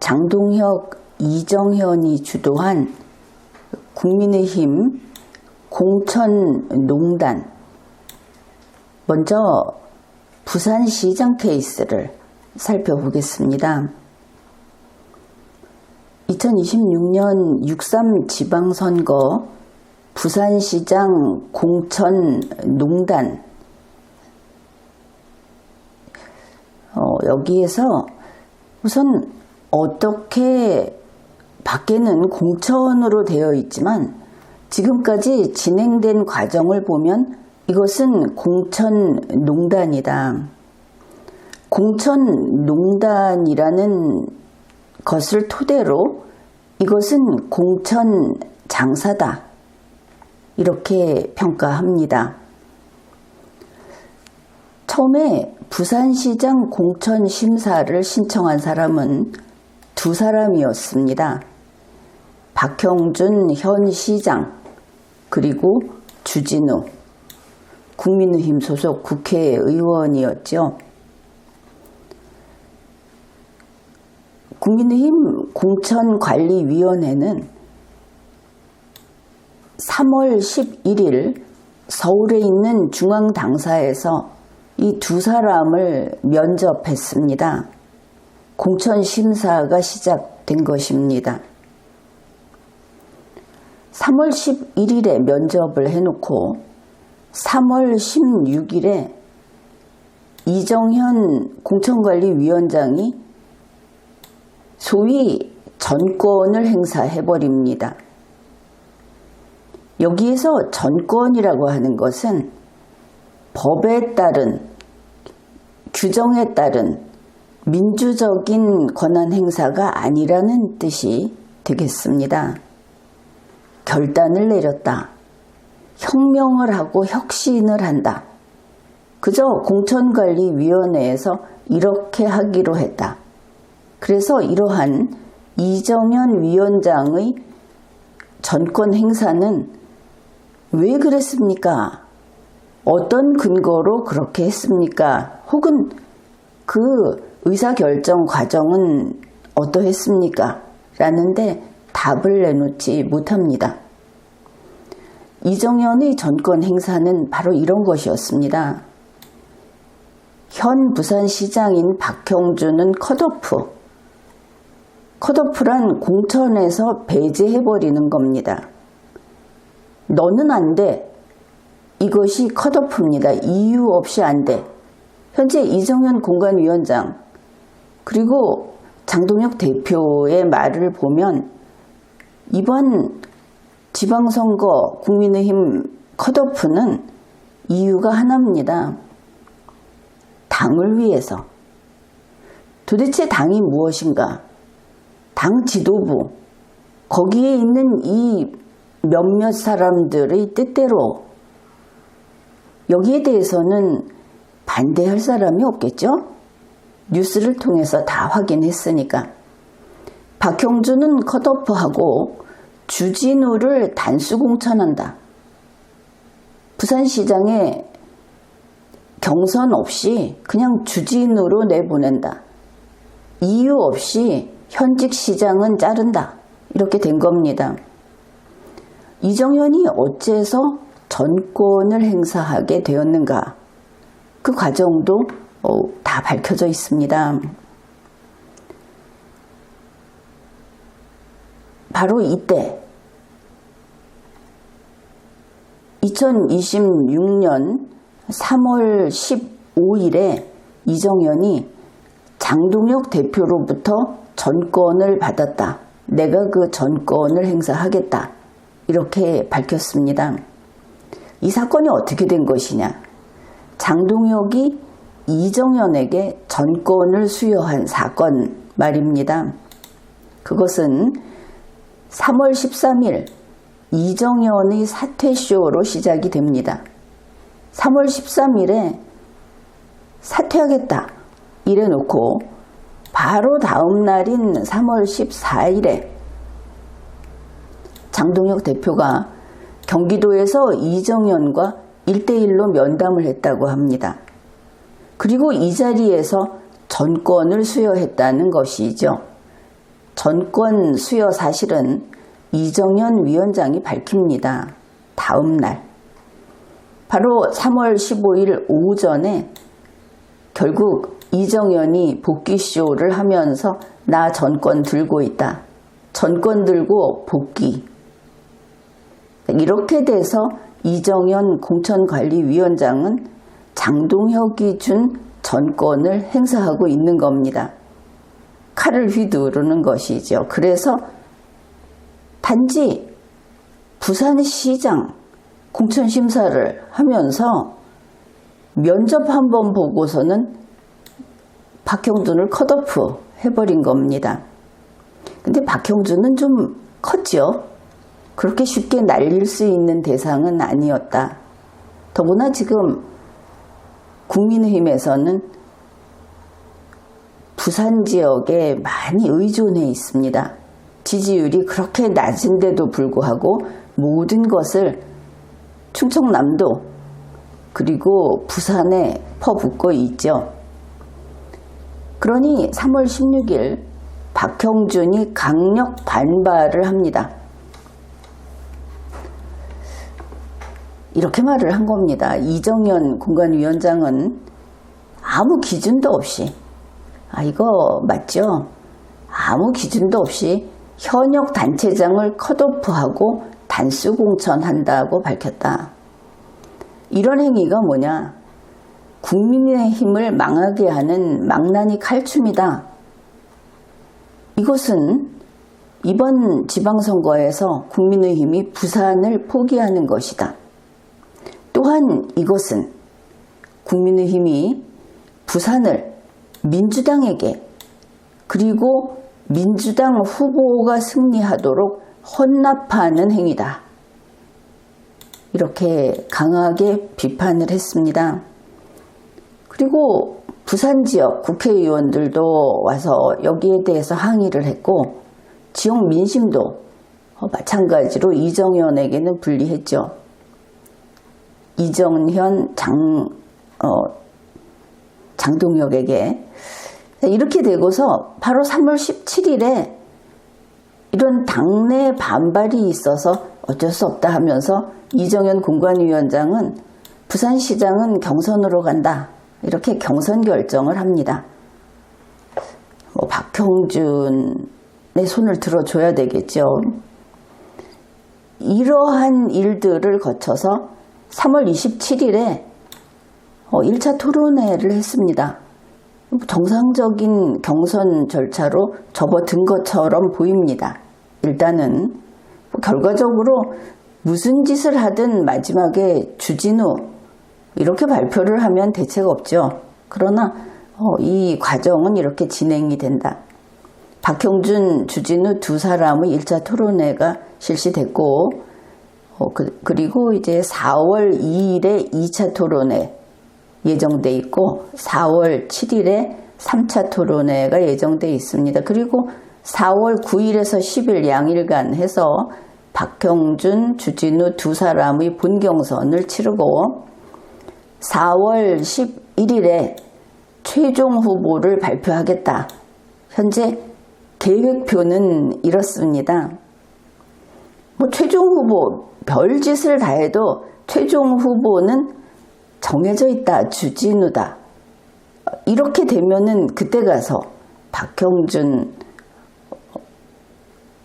장동혁, 이정현이 주도한 국민의힘 공천농단. 먼저 부산시장 케이스를 살펴보겠습니다. 2026년 6.3 지방선거 부산시장 공천농단. 여기에서 우선 어떻게 밖에는 공천으로 되어 있지만 지금까지 진행된 과정을 보면 이것은 공천농단이다. 공천농단이라는 것을 토대로 이것은 공천장사다. 이렇게 평가합니다. 처음에 부산시장 공천심사를 신청한 사람은 두 사람이었습니다. 박형준 현 시장 그리고 주진우 국민의힘 소속 국회의원이었죠. 국민의힘 공천관리위원회는 3월 11일 서울에 있는 중앙당사에서 이 두 사람을 면접했습니다. 공천심사가 시작된 것입니다. 3월 11일에 면접을 해놓고 3월 16일에 이정현 공천관리위원장이 소위 전권을 행사해버립니다. 여기에서 전권이라고 하는 것은 법에 따른 규정에 따른 민주적인 권한 행사가 아니라는 뜻이 되겠습니다. 결단을 내렸다. 혁명을 하고 혁신을 한다. 그저 공천관리위원회에서 이렇게 하기로 했다. 그래서 이러한 이정현 위원장의 전권 행사는 왜 그랬습니까? 어떤 근거로 그렇게 했습니까? 혹은 그 의사결정 과정은 어떠했습니까? 라는데 답을 내놓지 못합니다. 이정현의 전권 행사는 바로 이런 것이었습니다. 현 부산시장인 박형준은 컷오프. 컷오프란 공천에서 배제해버리는 겁니다. 너는 안 돼. 이것이 컷오프입니다. 이유 없이 안 돼. 현재 이정현 공관위원장 그리고 장동혁 대표의 말을 보면 이번 지방선거 국민의힘 컷오프는 이유가 하나입니다. 당을 위해서. 도대체 당이 무엇인가? 당 지도부, 거기에 있는 이 몇몇 사람들의 뜻대로 여기에 대해서는 반대할 사람이 없겠죠? 뉴스를 통해서 다 확인했으니까. 박형준은 컷오프하고 주진우를 단수 공천한다. 부산시장에 경선 없이 그냥 주진우로 내보낸다. 이유 없이 현직 시장은 자른다. 이렇게 된 겁니다. 이정현이 어째서 전권을 행사하게 되었는가? 그 과정도 다 밝혀져 있습니다. 바로 이때 2026년 3월 15일에 이정현이 장동혁 대표로부터 전권을 받았다. 내가 그 전권을 행사하겠다. 이렇게 밝혔습니다. 이 사건이 어떻게 된 것이냐? 장동혁이 이정현에게 전권을 수여한 사건 말입니다. 그것은 3월 13일 이정현의 사퇴쇼로 시작이 됩니다. 3월 13일에 사퇴하겠다 이래놓고 바로 다음 날인 3월 14일에 장동혁 대표가 경기도에서 이정현과 1대1로 면담을 했다고 합니다. 그리고 이 자리에서 전권을 수여했다는 것이죠. 전권 수여 사실은 이정현 위원장이 밝힙니다. 다음 날 바로 3월 15일 오전에 결국 이정현이 복귀쇼를 하면서 나 전권 들고 있다. 전권 들고 복귀. 이렇게 돼서 이정현 공천관리위원장은 장동혁이 준 전권을 행사하고 있는 겁니다. 칼을 휘두르는 것이죠. 그래서 단지 부산시장 공천심사를 하면서 면접 한번 보고서는 박형준을 컷오프 해버린 겁니다. 근데 박형준은 좀 컸죠. 그렇게 쉽게 날릴 수 있는 대상은 아니었다. 더구나 지금 국민의힘에서는 부산 지역에 많이 의존해 있습니다. 지지율이 그렇게 낮은데도 불구하고 모든 것을 충청남도 그리고 부산에 퍼붓고 있죠. 그러니 3월 16일 박형준이 강력 반발을 합니다. 이렇게 말을 한 겁니다. 이정현 공관위원장은 아무 기준도 없이 이거 맞죠? 아무 기준도 없이 현역 단체장을 컷오프하고 단수 공천한다고 밝혔다. 이런 행위가 뭐냐? 국민의힘을 망하게 하는 망나니 칼춤이다. 이것은 이번 지방선거에서 국민의힘이 부산을 포기하는 것이다. 또한 이것은 국민의힘이 부산을 민주당에게 그리고 민주당 후보가 승리하도록 헌납하는 행위다. 이렇게 강하게 비판을 했습니다. 그리고 부산 지역 국회의원들도 와서 여기에 대해서 항의를 했고 지역 민심도 마찬가지로 이정현에게는 불리했죠. 이정현 장동혁에게 이렇게 되고서 바로 3월 17일에 이런 당내 반발이 있어서 어쩔 수 없다 하면서 이정현 공관위원장은 부산시장은 경선으로 간다. 이렇게 경선 결정을 합니다. 박형준의 손을 들어줘야 되겠죠. 이러한 일들을 거쳐서 3월 27일에 1차 토론회를 했습니다. 정상적인 경선 절차로 접어든 것처럼 보입니다. 일단은 결과적으로 무슨 짓을 하든 마지막에 주진우 이렇게 발표를 하면 대책 없죠. 그러나 이 과정은 이렇게 진행이 된다. 박형준, 주진우 두 사람의 1차 토론회가 실시됐고 그리고 이제 4월 2일에 2차 토론회 예정돼 있고 4월 7일에 3차 토론회가 예정돼 있습니다. 그리고 4월 9일에서 10일 양일간 해서 박형준, 주진우 두 사람의 본경선을 치르고 4월 11일에 최종 후보를 발표하겠다. 현재 계획표는 이렇습니다. 최종 후보 별짓을 다 해도 최종 후보는 정해져 있다. 주진우다. 이렇게 되면은 그때 가서 박형준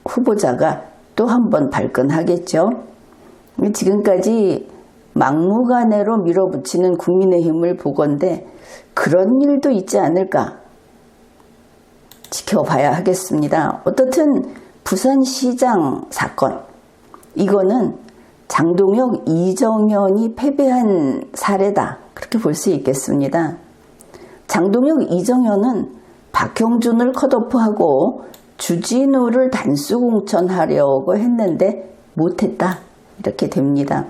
후보자가 또 한 번 발끈하겠죠. 지금까지 막무가내로 밀어붙이는 국민의힘을 보건대 그런 일도 있지 않을까 지켜봐야 하겠습니다. 어떻든 부산시장 사건 이거는 장동혁, 이정현이 패배한 사례다. 그렇게 볼 수 있겠습니다. 장동혁, 이정현은 박형준을 컷오프하고 주진우를 단수 공천하려고 했는데 못했다. 이렇게 됩니다.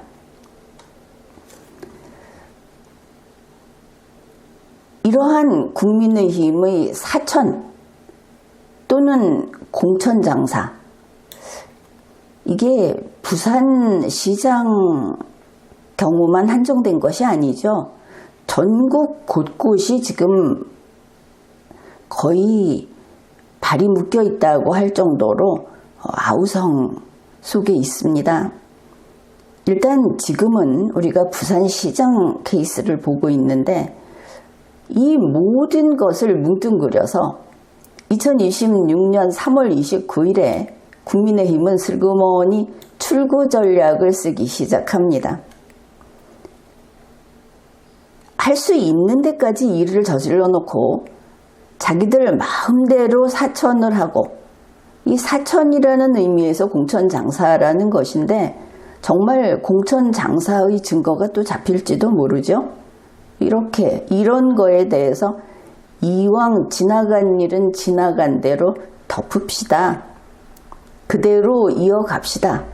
이러한 국민의힘의 사천 또는 공천장사 이게 부산시장 경우만 한정된 것이 아니죠. 전국 곳곳이 지금 거의 발이 묶여 있다고 할 정도로 아우성 속에 있습니다. 일단 지금은 우리가 부산시장 케이스를 보고 있는데 이 모든 것을 뭉뚱그려서 2026년 3월 29일에 국민의힘은 슬그머니 출구 전략을 쓰기 시작합니다. 할 수 있는 데까지 일을 저질러 놓고 자기들 마음대로 사천을 하고, 이 사천이라는 의미에서 공천장사라는 것인데 정말 공천장사의 증거가 또 잡힐지도 모르죠. 이런 거에 대해서 이왕 지나간 일은 지나간 대로 덮읍시다, 그대로 이어갑시다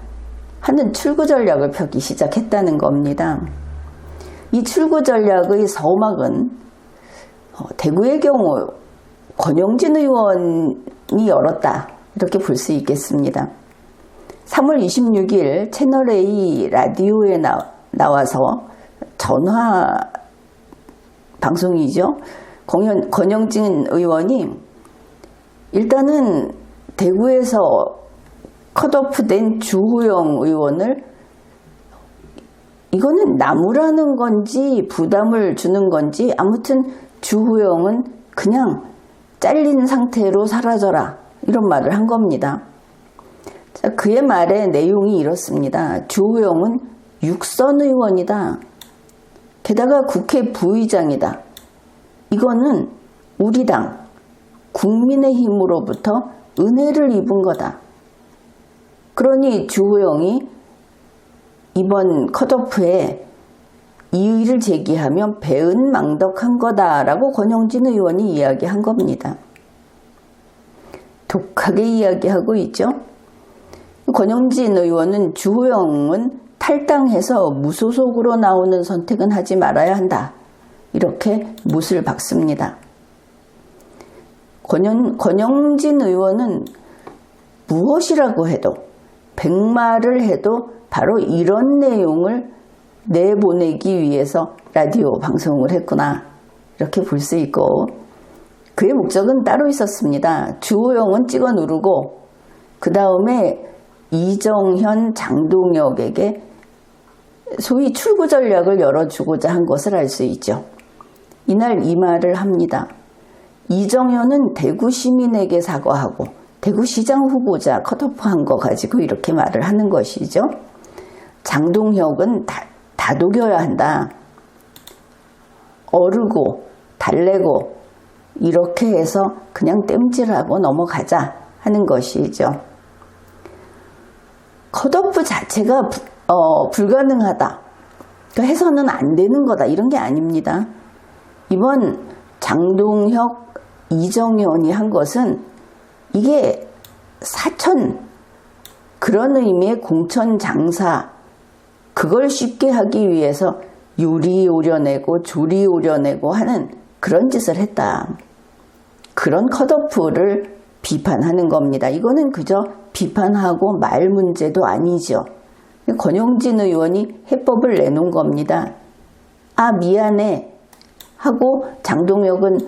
하는 출구 전략을 펴기 시작했다는 겁니다. 이 출구 전략의 서막은 대구의 경우 권영진 의원이 열었다, 이렇게 볼 수 있겠습니다. 3월 26일 채널A 라디오에 나와서 전화 방송이죠. 권영진 의원이 일단은 대구에서 컷오프된 주호영 의원을, 이거는 나무라는 건지 부담을 주는 건지 아무튼 주호영은 그냥 잘린 상태로 사라져라, 이런 말을 한 겁니다. 자, 그의 말의 내용이 이렇습니다. 주호영은 육선 의원이다. 게다가 국회 부의장이다. 이거는 우리 당 국민의힘으로부터 은혜를 입은 거다. 그러니 주호영이 이번 컷오프에 이의를 제기하면 배은망덕한 거다라고 권영진 의원이 이야기한 겁니다. 독하게 이야기하고 있죠. 권영진 의원은 주호영은 탈당해서 무소속으로 나오는 선택은 하지 말아야 한다, 이렇게 못을 박습니다. 권영진 의원은 무엇이라고 해도, 백말을 해도 바로 이런 내용을 내보내기 위해서 라디오 방송을 했구나, 이렇게 볼 수 있고, 그의 목적은 따로 있었습니다. 주호영은 찍어 누르고 그 다음에 이정현, 장동혁에게 소위 출구 전략을 열어주고자 한 것을 알 수 있죠. 이날 이 말을 합니다. 이정현은 대구 시민에게 사과하고 대구시장 후보자 컷오프한 거 가지고 이렇게 말을 하는 것이죠. 장동혁은 다독여야 한다. 어르고 달래고 이렇게 해서 그냥 땜질하고 넘어가자 하는 것이죠. 컷오프 자체가 불가능하다, 그러니까 해서는 안 되는 거다, 이런 게 아닙니다. 이번 장동혁, 이정현이 한 것은 이게 사천, 그런 의미의 공천 장사, 그걸 쉽게 하기 위해서 요리 오려내고 조리 오려내고 하는 그런 짓을 했다, 그런 컷오프를 비판하는 겁니다. 이거는 그저 비판하고 말 문제도 아니죠. 권영진 의원이 해법을 내놓은 겁니다. 아, 미안해 하고 장동혁은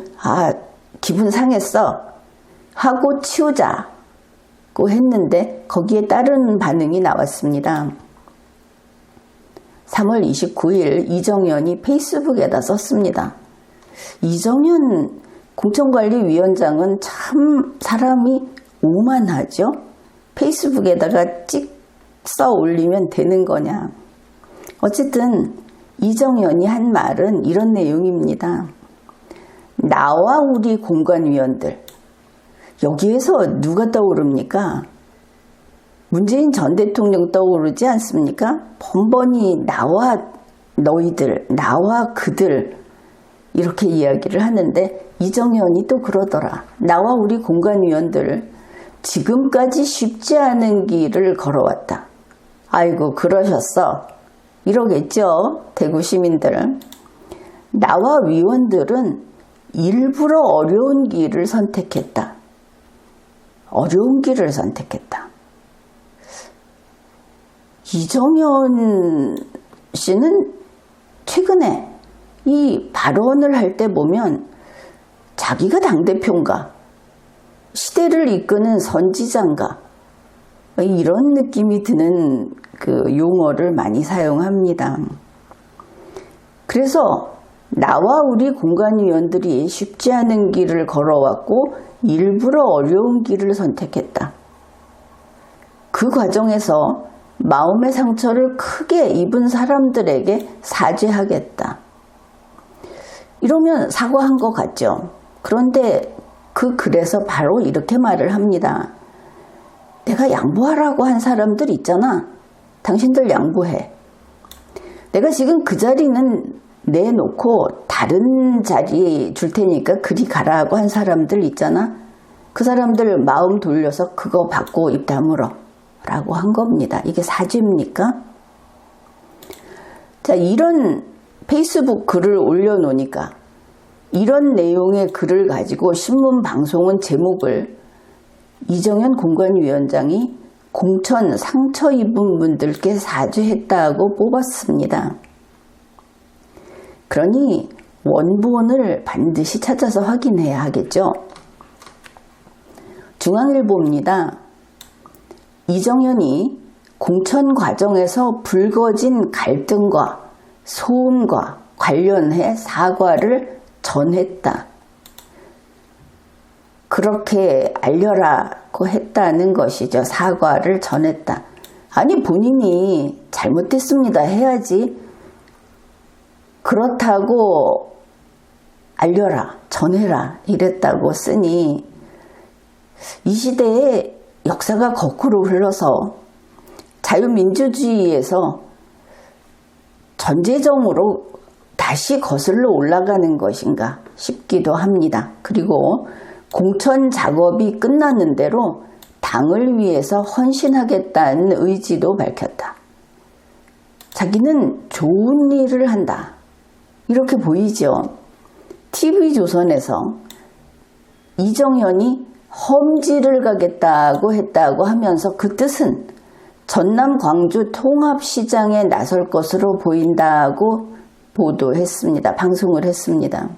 기분 상했어 하고 치우자고 했는데 거기에 따른 반응이 나왔습니다. 3월 29일 이정현이 페이스북에다 썼습니다. 이정현 공천관리위원장은 참 사람이 오만하죠. 페이스북에다가 써 올리면 되는 거냐. 어쨌든 이정현이 한 말은 이런 내용입니다. 나와 우리 공관위원들, 여기에서 누가 떠오릅니까? 문재인 전 대통령 떠오르지 않습니까? 번번이 나와 너희들, 나와 그들 이렇게 이야기를 하는데 이정현이 또 그러더라. 나와 우리 공관위원들 지금까지 쉽지 않은 길을 걸어왔다. 아이고 그러셨어. 이러겠죠. 대구 시민들. 나와 위원들은 일부러 어려운 길을 선택했다. 어려운 길을 선택했다. 이정현 씨는 최근에 이 발언을 할 때 보면 자기가 당대표인가, 시대 시대를 이끄는 선지자인가 이런 느낌이 드는 그 용어를 많이 사용합니다. 그래서 나와 우리 공관위원들이 쉽지 않은 길을 걸어왔고 일부러 어려운 길을 선택했다. 그 과정에서 마음의 상처를 크게 입은 사람들에게 사죄하겠다. 이러면 사과한 것 같죠. 그런데 그 글에서 바로 이렇게 말을 합니다. 내가 양보하라고 한 사람들 있잖아. 당신들 양보해. 내가 지금 그 자리는 내놓고 다른 자리 줄 테니까 그리 가라고 한 사람들 있잖아. 그 사람들 마음 돌려서 그거 받고 입 다물어 라고 한 겁니다. 이게 사죄입니까? 자, 이런 페이스북 글을 올려놓으니까 이런 내용의 글을 가지고 신문 방송은 제목을 이정현 공관위원장이 공천 상처 입은 분들께 사죄했다고 뽑았습니다. 그러니 원본을 반드시 찾아서 확인해야 하겠죠. 중앙일보입니다. 이정현이 공천 과정에서 불거진 갈등과 소음과 관련해 사과를 전했다. 그렇게 알려라고 했다는 것이죠. 사과를 전했다. 아니 본인이 잘못됐습니다 해야지. 그렇다고 알려라, 전해라 이랬다고 쓰니 이 시대에 역사가 거꾸로 흘러서 자유민주주의에서 전제정으로 다시 거슬러 올라가는 것인가 싶기도 합니다. 그리고 공천 작업이 끝나는 대로 당을 위해서 헌신하겠다는 의지도 밝혔다. 자기는 좋은 일을 한다. 이렇게 보이죠. TV조선에서 이정현이 험지를 가겠다고 했다고 하면서 그 뜻은 전남 광주 통합시장에 나설 것으로 보인다고 보도했습니다. 방송을 했습니다.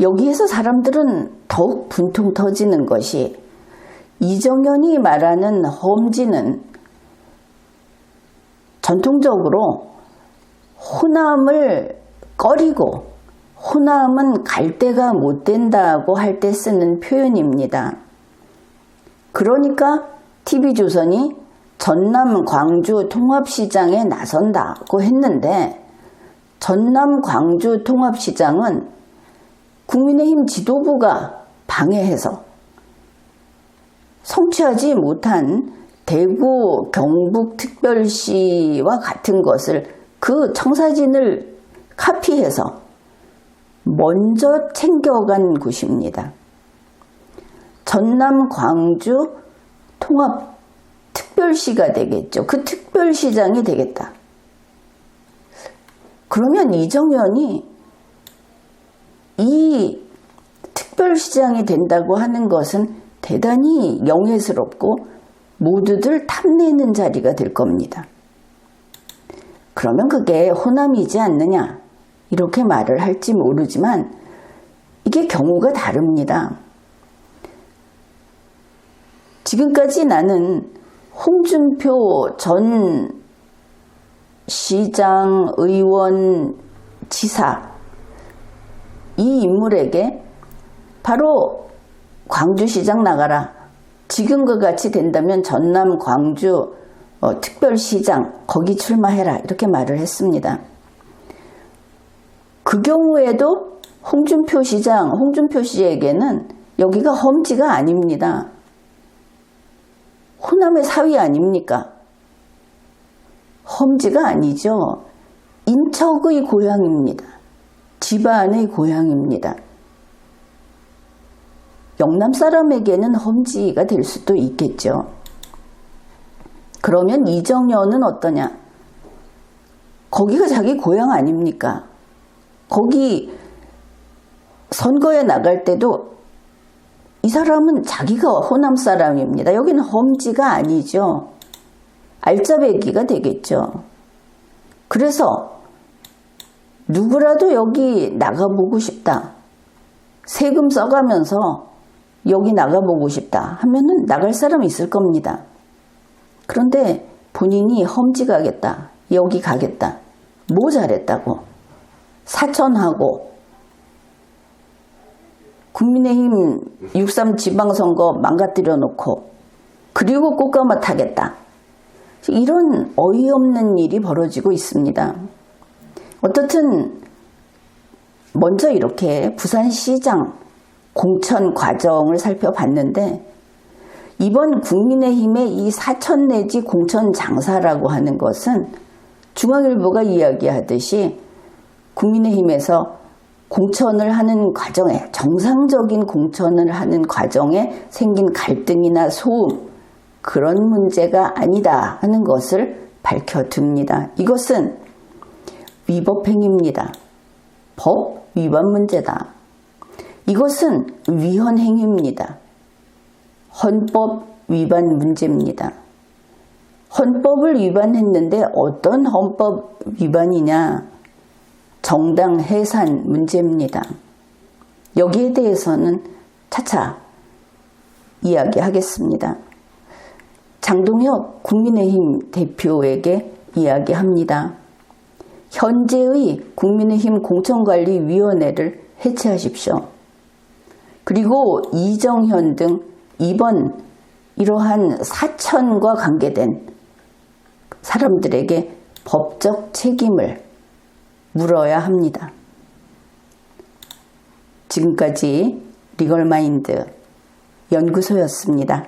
여기에서 사람들은 더욱 분통 터지는 것이 이정현이 말하는 험지는 전통적으로 호남을 꺼리고 호남은 갈 데가 못 된다고 할 때 쓰는 표현입니다. 그러니까 TV조선이 전남 광주 통합시장에 나선다고 했는데 전남 광주 통합시장은 국민의힘 지도부가 방해해서 성취하지 못한 대구 경북특별시와 같은 것을 그 청사진을 카피해서 먼저 챙겨간 곳입니다. 전남 광주 통합특별시가 되겠죠. 그 특별시장이 되겠다. 그러면 이정현이 이 특별시장이 된다고 하는 것은 대단히 영예스럽고 모두들 탐내는 자리가 될 겁니다. 그러면 그게 호남이지 않느냐 이렇게 말을 할지 모르지만 이게 경우가 다릅니다. 지금까지 나는 홍준표 전 시장, 의원, 지사 이 인물에게 바로 광주시장 나가라. 지금과 같이 된다면 전남 광주 특별시장 거기 출마해라. 이렇게 말을 했습니다. 그 경우에도 홍준표 시장, 홍준표 씨에게는 여기가 험지가 아닙니다. 호남의 사위 아닙니까? 험지가 아니죠. 인척의 고향입니다. 집안의 고향입니다. 영남 사람에게는 험지가 될 수도 있겠죠. 그러면 이정현은 어떠냐? 거기가 자기 고향 아닙니까? 거기 선거에 나갈 때도 이 사람은 자기가 호남 사람입니다. 여기는 험지가 아니죠. 알짜배기가 되겠죠. 그래서 누구라도 여기 나가보고 싶다. 세금 써가면서 여기 나가보고 싶다 하면은 나갈 사람이 있을 겁니다. 그런데 본인이 험지가겠다, 여기 가겠다, 뭐 잘했다고, 사천하고 국민의힘 6.3 지방선거 망가뜨려 놓고 그리고 꽃가마 타겠다, 이런 어이없는 일이 벌어지고 있습니다. 어떻든 먼저 이렇게 부산시장 공천 과정을 살펴봤는데, 이번 국민의힘의 이 사천 내지 공천 장사라고 하는 것은 중앙일보가 이야기하듯이 국민의힘에서 공천을 하는 과정에, 정상적인 공천을 하는 과정에 생긴 갈등이나 소음, 그런 문제가 아니다 하는 것을 밝혀둡니다. 이것은 위법행위입니다. 법 위반 문제다. 이것은 위헌행위입니다. 헌법 위반 문제입니다. 헌법을 위반했는데 어떤 헌법 위반이냐? 정당 해산 문제입니다. 여기에 대해서는 차차 이야기하겠습니다. 장동혁 국민의힘 대표에게 이야기합니다. 현재의 국민의힘 공천관리위원회를 해체하십시오. 그리고 이정현 등 이번 이러한 사천과 관계된 사람들에게 법적 책임을 물어야 합니다. 지금까지 리걸마인드 연구소였습니다.